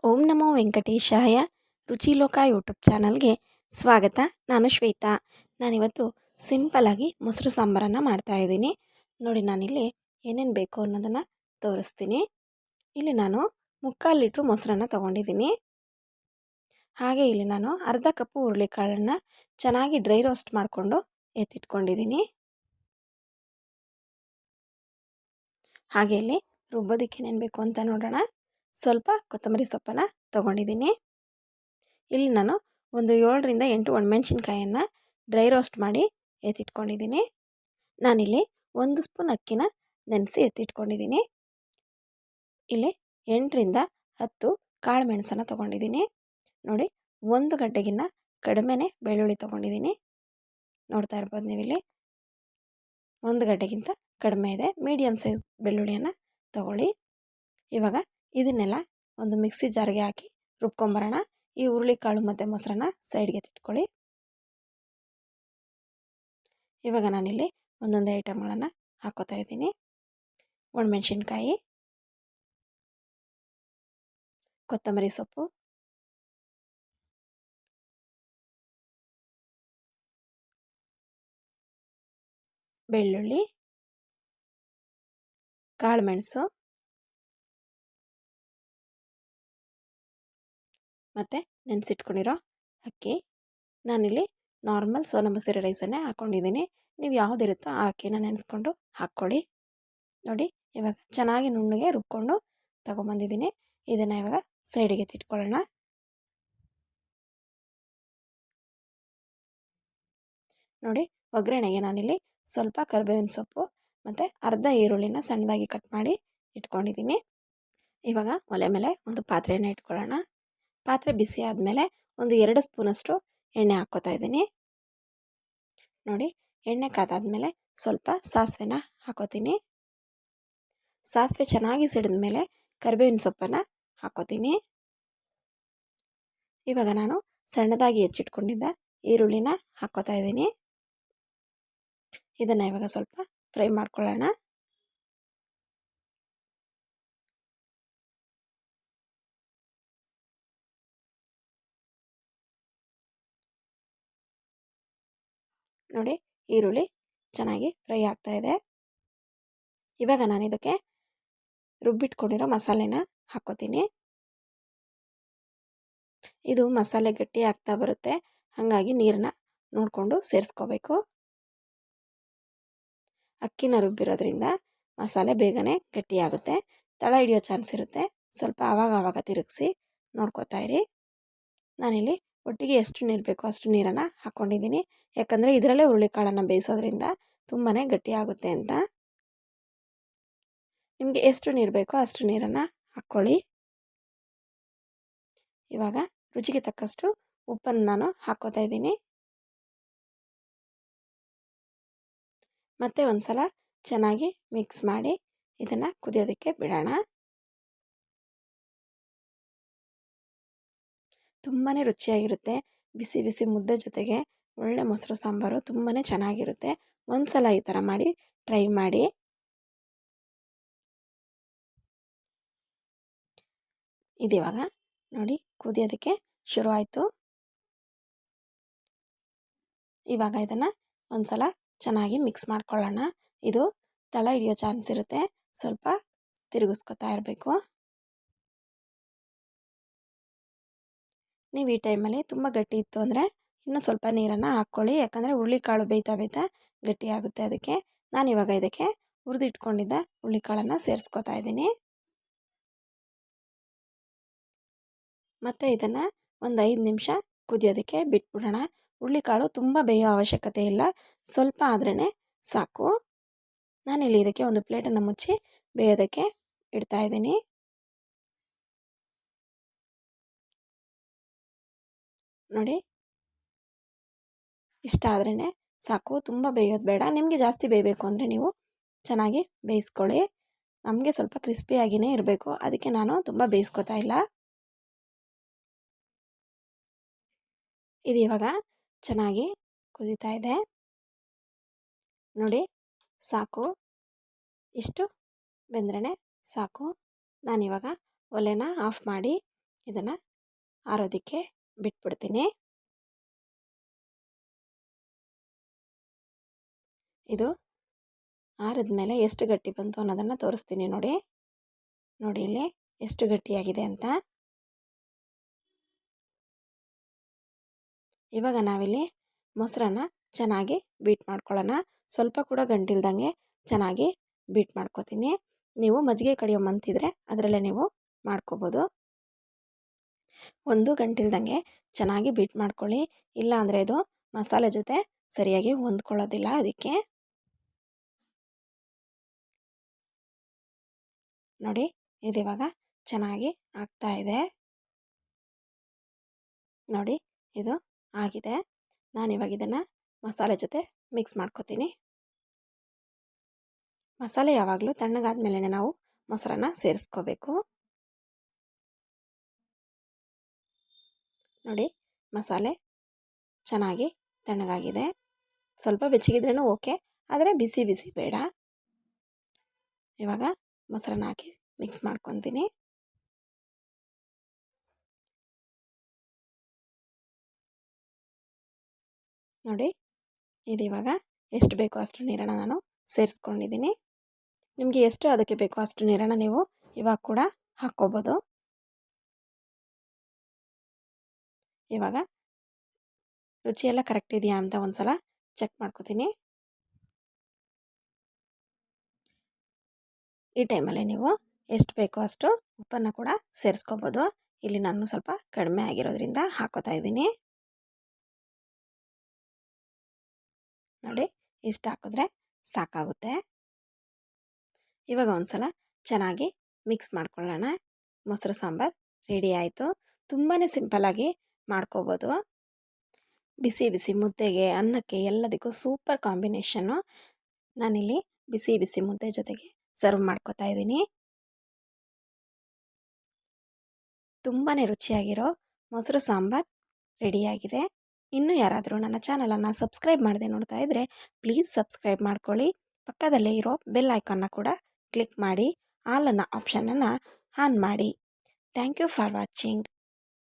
ಓಂ ನಮೋ ವೆಂಕಟೇಶಾಯ. ರುಚಿಲೋಕ YouTube ಚಾನಲ್ಗೆ ಸ್ವಾಗತ. ನಾನು ಶ್ವೇತಾ. ನಾನಿವತ್ತು ಸಿಂಪಲಾಗಿ ಮೊಸರು ಸಾಂಬಾರನ್ನು ಮಾಡ್ತಾಯಿದ್ದೀನಿ. ನೋಡಿ, ನಾನಿಲ್ಲಿ ಏನೇನು ಬೇಕು ಅನ್ನೋದನ್ನು ತೋರಿಸ್ತೀನಿ. ಇಲ್ಲಿ ನಾನು 3/4 ಲೀಟ್ರ್ ಮೊಸರನ್ನು ತೊಗೊಂಡಿದ್ದೀನಿ. ಹಾಗೆ ಇಲ್ಲಿ ನಾನು ಅರ್ಧ ಕಪ್ಪು ಹುರುಳಿಕಾಳನ್ನು ಚೆನ್ನಾಗಿ ಡ್ರೈ ರೋಸ್ಟ್ ಮಾಡಿಕೊಂಡು ಎತ್ತಿಟ್ಕೊಂಡಿದ್ದೀನಿ. ಹಾಗೆ ಇಲ್ಲಿ ರುಬ್ಬೋದಕ್ಕೆ ಏನೇನು ಬೇಕು ಅಂತ ನೋಡೋಣ. ಸ್ವಲ್ಪ ಕೊತ್ತಂಬರಿ ಸೊಪ್ಪನ್ನು ತೊಗೊಂಡಿದ್ದೀನಿ. ಇಲ್ಲಿ ನಾನು ಒಂದು 7ರಿಂದ 8 ಒಣಮೆಣಸಿನ್ಕಾಯನ್ನು ಡ್ರೈ ರೋಸ್ಟ್ ಮಾಡಿ ಎತ್ತಿಟ್ಕೊಂಡಿದ್ದೀನಿ. ನಾನಿಲ್ಲಿ 1 ಸ್ಪೂನ್ ಅಕ್ಕಿನ ನೆನೆಸಿ ಎತ್ತಿಟ್ಕೊಂಡಿದ್ದೀನಿ. ಇಲ್ಲಿ 8ರಿಂದ 10 ಕಾಳು ಮೆಣಸನ್ನು ತೊಗೊಂಡಿದ್ದೀನಿ. ನೋಡಿ, 1 ಗಡ್ಡೆಗಿನ್ನ ಕಡಿಮೆನೇ ಬೆಳ್ಳುಳ್ಳಿ ತೊಗೊಂಡಿದ್ದೀನಿ. ನೋಡ್ತಾ ಇರ್ಬೋದು ನೀವಿಲ್ಲಿ 1 ಗಡ್ಡೆಗಿಂತ ಕಡಿಮೆ ಇದೆ. ಮೀಡಿಯಮ್ ಸೈಜ್ ಬೆಳ್ಳುಳ್ಳಿಯನ್ನು ತಗೊಳ್ಳಿ. ಇವಾಗ ಇದನ್ನೆಲ್ಲ ಒಂದು ಮಿಕ್ಸಿ ಜಾರ್ಗೆ ಹಾಕಿ ರುಬ್ಕೊಂಬರೋಣ. ಈ ಹುರುಳಿಕಾಳು ಮತ್ತು ಮೊಸರನ್ನ ಸೈಡ್ಗೆ ತಿಟ್ಕೊಳ್ಳಿ. ಇವಾಗ ನಾನಿಲ್ಲಿ ಒಂದೊಂದೇ ಐಟಮ್ಗಳನ್ನು ಹಾಕೋತಾ ಇದ್ದೀನಿ. ಒಣಮೆಣಸಿನ್ಕಾಯಿ, ಕೊತ್ತಂಬರಿ ಸೊಪ್ಪು, ಬೆಳ್ಳುಳ್ಳಿ, ಕಾಳುಮೆಣಸು ಮತ್ತು ನೆನೆಸಿಟ್ಕೊಂಡಿರೋ ಅಕ್ಕಿ. ನಾನಿಲ್ಲಿ ನಾರ್ಮಲ್ ಸೋನಾ ಮಸೂರಿ ರೈಸನ್ನೇ ಹಾಕ್ಕೊಂಡಿದ್ದೀನಿ. ನೀವು ಯಾವುದಿರುತ್ತೋ ಆ ಅಕ್ಕಿನ ನೆನೆಸ್ಕೊಂಡು ಹಾಕ್ಕೊಳ್ಳಿ. ನೋಡಿ, ಇವಾಗ ಚೆನ್ನಾಗಿ ನುಣ್ಣಗೆ ರುಬ್ಕೊಂಡು ತಗೊಂಬಂದಿದ್ದೀನಿ. ಇದನ್ನು ಇವಾಗ ಸೈಡಿಗೆ ತಿಟ್ಕೊಳ್ಳೋಣ. ನೋಡಿ, ಒಗ್ಗರಣೆಗೆ ನಾನಿಲ್ಲಿ ಸ್ವಲ್ಪ ಕರಿಬೇವಿನ ಸೊಪ್ಪು ಮತ್ತು ಅರ್ಧ ಈರುಳ್ಳಿನ ಸಣ್ಣದಾಗಿ ಕಟ್ ಮಾಡಿ ಇಟ್ಕೊಂಡಿದ್ದೀನಿ. ಇವಾಗ ಒಲೆ ಮೇಲೆ ಒಂದು ಪಾತ್ರೆಯನ್ನು ಇಟ್ಕೊಳ್ಳೋಣ. ಪಾತ್ರೆ ಬಿಸಿ ಆದಮೇಲೆ ಒಂದು 2 ಸ್ಪೂನಷ್ಟು ಎಣ್ಣೆ ಹಾಕ್ಕೋತಾ ಇದ್ದೀನಿ. ನೋಡಿ, ಎಣ್ಣೆ ಕಾದಾದ್ಮೇಲೆ ಸ್ವಲ್ಪ ಸಾಸಿವೆನ ಹಾಕೋತೀನಿ. ಸಾಸಿವೆ ಚೆನ್ನಾಗಿ ಸಿಡಿದ ಮೇಲೆ ಕರಿಬೇವಿನ ಸೊಪ್ಪನ್ನು ಹಾಕೋತೀನಿ. ಇವಾಗ ನಾನು ಸಣ್ಣದಾಗಿ ಹೆಚ್ಚಿಟ್ಕೊಂಡಿದ್ದ ಈರುಳ್ಳಿನ ಹಾಕೋತಾ ಇದ್ದೀನಿ. ಇದನ್ನು ಇವಾಗ ಸ್ವಲ್ಪ ಫ್ರೈ ಮಾಡ್ಕೊಳ್ಳೋಣ. ನೋಡಿ, ಈರುಳ್ಳಿ ಚೆನ್ನಾಗಿ ಫ್ರೈ ಆಗ್ತಾ ಇದೆ. ಇವಾಗ ನಾನು ಇದಕ್ಕೆ ರುಬ್ಬಿಟ್ಕೊಂಡಿರೋ ಮಸಾಲೆನ ಹಾಕೋತೀನಿ. ಇದು ಮಸಾಲೆ ಗಟ್ಟಿ ಆಗ್ತಾ ಬರುತ್ತೆ, ಹಾಗಾಗಿ ನೀರನ್ನ ನೋಡಿಕೊಂಡು ಸೇರಿಸ್ಕೋಬೇಕು. ಅಕ್ಕಿನ ರುಬ್ಬಿರೋದ್ರಿಂದ ಮಸಾಲೆ ಬೇಗನೆ ಗಟ್ಟಿಯಾಗುತ್ತೆ, ತಳ ಹಿಡಿಯೋ ಚಾನ್ಸ್ ಇರುತ್ತೆ. ಸ್ವಲ್ಪ ಆವಾಗ ತಿರುಗಿಸಿ ನೋಡ್ಕೋತಾ ಇರಿ. ನಾನಿಲ್ಲಿ ಒಟ್ಟಿಗೆ ಎಷ್ಟು ನೀರು ಬೇಕೋ ಅಷ್ಟು ನೀರನ್ನು ಹಾಕ್ಕೊಂಡಿದ್ದೀನಿ. ಯಾಕಂದರೆ ಇದರಲ್ಲೇ ಹುರುಳಿಕಾಳನ್ನು ಬೇಯಿಸೋದ್ರಿಂದ ತುಂಬಾ ಗಟ್ಟಿಯಾಗುತ್ತೆ ಅಂತ. ನಿಮಗೆ ಎಷ್ಟು ನೀರು ಬೇಕೋ ಅಷ್ಟು ನೀರನ್ನು ಹಾಕ್ಕೊಳ್ಳಿ. ಇವಾಗ ರುಚಿಗೆ ತಕ್ಕಷ್ಟು ಉಪ್ಪನ್ನು ನಾನು ಹಾಕ್ಕೋತಾ ಇದ್ದೀನಿ. ಮತ್ತೆ ಒಂದು ಸಲ ಚೆನ್ನಾಗಿ ಮಿಕ್ಸ್ ಮಾಡಿ ಇದನ್ನು ಕುದಿಯೋದಕ್ಕೆ ಬಿಡೋಣ. ತುಂಬಾ ರುಚಿಯಾಗಿರುತ್ತೆ. ಬಿಸಿ ಬಿಸಿ ಮುದ್ದೆ ಜೊತೆಗೆ ಒಳ್ಳೆ ಮೊಸರು ಸಾಂಬಾರು ತುಂಬಾ ಚೆನ್ನಾಗಿರುತ್ತೆ. ಒಂದು ಸಲ ಈ ಥರ ಮಾಡಿ ಟ್ರೈ ಮಾಡಿ. ಇದಿವಾಗ ನೋಡಿ ಕುದಿಯೋದಕ್ಕೆ ಶುರು ಆಯಿತು. ಇವಾಗ ಇದನ್ನು ಒಂದು ಸಲ ಚೆನ್ನಾಗಿ ಮಿಕ್ಸ್ ಮಾಡ್ಕೊಳ್ಳೋಣ. ಇದು ತಳ ಹಿಡಿಯೋ ಚಾನ್ಸ್ ಇರುತ್ತೆ, ಸ್ವಲ್ಪ ತಿರುಗಿಸ್ಕೊತಾ ಇರಬೇಕು. ನೀವು ಈ ಟೈಮಲ್ಲಿ ತುಂಬ ಗಟ್ಟಿ ಇತ್ತು ಅಂದರೆ ಇನ್ನೂ ಸ್ವಲ್ಪ ನೀರನ್ನು ಹಾಕ್ಕೊಳ್ಳಿ. ಯಾಕಂದರೆ ಹುರುಳಿಕಾಳು ಬೇಯ್ತಾ ಗಟ್ಟಿಯಾಗುತ್ತೆ. ಅದಕ್ಕೆ ನಾನಿವಾಗ ಇದಕ್ಕೆ ಹುರಿದಿಟ್ಕೊಂಡಿದ್ದ ಹುರುಳಿಕಾಳನ್ನು ಸೇರಿಸ್ಕೊತಾ ಇದ್ದೀನಿ. ಮತ್ತು ಇದನ್ನು ಒಂದು 5 ನಿಮಿಷ ಕುದಿಯೋದಕ್ಕೆ ಬಿಟ್ಬಿಡೋಣ. ಹುರುಳಿಕಾಳು ತುಂಬ ಬೇಯೋ ಅವಶ್ಯಕತೆ ಇಲ್ಲ, ಸ್ವಲ್ಪ ಆದ್ರೇ ಸಾಕು. ನಾನಿಲ್ಲಿ ಇದಕ್ಕೆ ಒಂದು ಪ್ಲೇಟನ್ನು ಮುಚ್ಚಿ ಬೇಯೋದಕ್ಕೆ ಇಡ್ತಾಯಿದ್ದೀನಿ. ನೋಡಿ, ಇಷ್ಟ ಆದ್ರೇ ಸಾಕು, ತುಂಬ ಬೇಯೋದು ಬೇಡ. ನಿಮಗೆ ಜಾಸ್ತಿ ಬೇಯಬೇಕು ಅಂದರೆ ನೀವು ಚೆನ್ನಾಗಿ ಬೇಯಿಸ್ಕೊಳ್ಳಿ. ನಮಗೆ ಸ್ವಲ್ಪ ಕ್ರಿಸ್ಪಿಯಾಗಿಯೇ ಇರಬೇಕು, ಅದಕ್ಕೆ ನಾನು ತುಂಬ ಬೇಯಿಸ್ಕೊತಾ ಇಲ್ಲ. ಇದು ಇವಾಗ ಚೆನ್ನಾಗಿ ಕುದೀತಾ ಇದೆ. ನೋಡಿ, ಸಾಕು, ಇಷ್ಟು ಬೆಂದ್ರೇ ಸಾಕು. ನಾನಿವಾಗ ಒಲೆನ ಆಫ್ ಮಾಡಿ ಇದನ್ನು ಆರೋದಕ್ಕೆ ಬಿಟ್ಬಿಡ್ತೀನಿ. ಇದು ಆರಿದ್ಮೇಲೆ ಎಷ್ಟು ಗಟ್ಟಿ ಬಂತು ಅನ್ನೋದನ್ನು ತೋರಿಸ್ತೀನಿ ನೋಡಿ. ನೋಡಿ ಇಲ್ಲಿ ಎಷ್ಟು ಗಟ್ಟಿಯಾಗಿದೆ ಅಂತ. ಇವಾಗ ನಾವಿಲ್ಲಿ ಮೊಸರನ್ನ ಚೆನ್ನಾಗಿ ಬೀಟ್ ಮಾಡ್ಕೊಳ್ಳೋಣ. ಸ್ವಲ್ಪ ಕೂಡ ಗಂಟಿಲ್ದಂಗೆ ಚೆನ್ನಾಗಿ ಬೀಟ್ ಮಾಡ್ಕೊತೀನಿ. ನೀವು ಮಜ್ಜಿಗೆ ಕಡಿಯೋ ಮಂತಿದ್ರೆ ಅದರಲ್ಲೇ ನೀವು ಮಾಡ್ಕೋಬೋದು. ಒಂದು ಗಂಟಿಲ್ದಂಗೆ ಚೆನ್ನಾಗಿ ಬೀಟ್ ಮಾಡ್ಕೊಳ್ಳಿ. ಇಲ್ಲ ಅಂದರೆ ಇದು ಮಸಾಲೆ ಜೊತೆ ಸರಿಯಾಗಿ ಹೊಂದ್ಕೊಳ್ಳೋದಿಲ್ಲ. ಅದಕ್ಕೆ ನೋಡಿ ಇದಿವಾಗ ಚೆನ್ನಾಗಿ ಆಗ್ತಾ ಇದೆ. ನೋಡಿ ಇದು ಆಗಿದೆ. ನಾನಿವಾಗ ಇದನ್ನು ಮಸಾಲೆ ಜೊತೆ ಮಿಕ್ಸ್ ಮಾಡ್ಕೊತೀನಿ. ಮಸಾಲೆ ಯಾವಾಗಲೂ ತಣ್ಣಗಾದ್ಮೇಲೆ ನಾವು ಮೊಸರನ್ನ ಸೇರಿಸ್ಕೋಬೇಕು. ನೋಡಿ ಮಸಾಲೆ ಚೆನ್ನಾಗಿ ತಣ್ಣಗಾಗಿದೆ. ಸ್ವಲ್ಪ ಬೆಚ್ಚಗಿದ್ರೂ ಓಕೆ, ಆದರೆ ಬಿಸಿ ಬಿಸಿ ಬೇಡ. ಇವಾಗ ಮೊಸರನ್ನ ಹಾಕಿ ಮಿಕ್ಸ್ ಮಾಡ್ಕೊತೀನಿ. ನೋಡಿ ಇದು ಇವಾಗ ಎಷ್ಟು ಬೇಕೋ ಅಷ್ಟು ನೀರನ್ನು ನಾನು ಸೇರಿಸ್ಕೊಂಡಿದ್ದೀನಿ. ನಿಮಗೆ ಎಷ್ಟು ಅದಕ್ಕೆ ಬೇಕೋ ಅಷ್ಟು ನೀರನ್ನು ನೀವು ಇವಾಗ ಕೂಡ ಹಾಕ್ಕೋಬೋದು. ಇವಾಗ ರುಚಿಯೆಲ್ಲ ಕರೆಕ್ಟ್ ಇದೆಯಾ ಅಂತ ಒಂದ್ಸಲ ಚೆಕ್ ಮಾಡ್ಕೊತೀನಿ. ಈ ಟೈಮಲ್ಲಿ ನೀವು ಎಷ್ಟು ಬೇಕೋ ಅಷ್ಟು ಉಪ್ಪನ್ನು ಕೂಡ ಸೇರಿಸ್ಕೋಬೋದು. ಇಲ್ಲಿ ನಾನು ಸ್ವಲ್ಪ ಕಡಿಮೆ ಆಗಿರೋದ್ರಿಂದ ಹಾಕೋತಾ ಇದ್ದೀನಿ. ನೋಡಿ ಇಷ್ಟು ಹಾಕಿದ್ರೆ ಸಾಕಾಗುತ್ತೆ. ಇವಾಗ ಒಂದ್ಸಲ ಚೆನ್ನಾಗಿ ಮಿಕ್ಸ್ ಮಾಡ್ಕೊಳ್ಳೋಣ. ಮೊಸರು ಸಾಂಬಾರು ರೆಡಿ ಆಯಿತು. ತುಂಬಾ ಸಿಂಪಲ್ಲಾಗಿ ಮಾಡ್ಕೋಬೋದು. ಬಿಸಿ ಬಿಸಿ ಮುದ್ದೆಗೆ, ಅನ್ನಕ್ಕೆ ಎಲ್ಲದಕ್ಕೂ ಸೂಪರ್ ಕಾಂಬಿನೇಷನ್ನು. ನಾನಿಲ್ಲಿ ಬಿಸಿ ಬಿಸಿ ಮುದ್ದೆ ಜೊತೆಗೆ ಸರ್ವ್ ಮಾಡ್ಕೋತಾ ಇದ್ದೀನಿ. ತುಂಬಾ ರುಚಿಯಾಗಿರೋ ಮೊಸರು ಸಾಂಬಾರು ರೆಡಿಯಾಗಿದೆ. ಇನ್ನೂ ಯಾರಾದರೂ ನನ್ನ ಚಾನಲನ್ನು ಸಬ್ಸ್ಕ್ರೈಬ್ ಮಾಡದೆ ನೋಡ್ತಾ ಇದ್ದರೆ ಪ್ಲೀಸ್ ಸಬ್ಸ್ಕ್ರೈಬ್ ಮಾಡ್ಕೊಳ್ಳಿ. ಪಕ್ಕದಲ್ಲೇ ಇರೋ ಬೆಲ್ ಐಕಾನ್ನ ಕೂಡ ಕ್ಲಿಕ್ ಮಾಡಿ ಆಲ್ ಅನ್ನೋ ಆಪ್ಷನನ್ನು ಆನ್ ಮಾಡಿ. Thank you for watching.